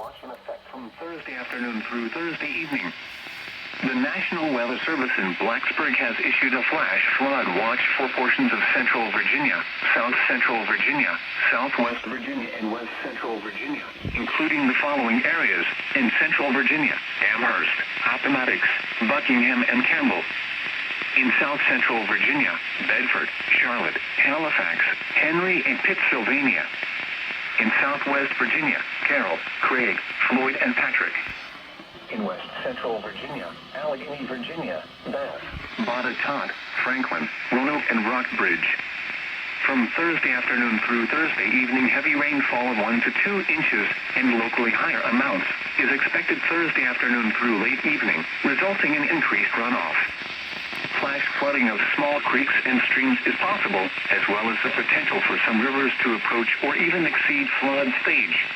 watch in effect from Thursday afternoon through Thursday evening. The National Weather Service in Blacksburg has issued a flash flood watch for portions of central Virginia, south central Virginia, southwest Virginia, and west central Virginia, including the following areas in central Virginia: Amherst, Appomattox, Buckingham, and Campbell. In south central Virginia, Bedford, Charlotte, Halifax, Henry, and Pittsylvania. In southwest Virginia, Carroll, Craig, Floyd, and Patrick. In west central Virginia, Allegheny, Virginia, Bath, Botetourt, Franklin, Roanoke, and Rockbridge. From Thursday afternoon through Thursday evening, heavy rainfall of 1 to 2 inches and locally higher amounts is expected Thursday afternoon through late evening, resulting in increased runoff. Flash flooding of small creeks and streams is possible, as well as the potential for some rivers to approach or even exceed flood stage.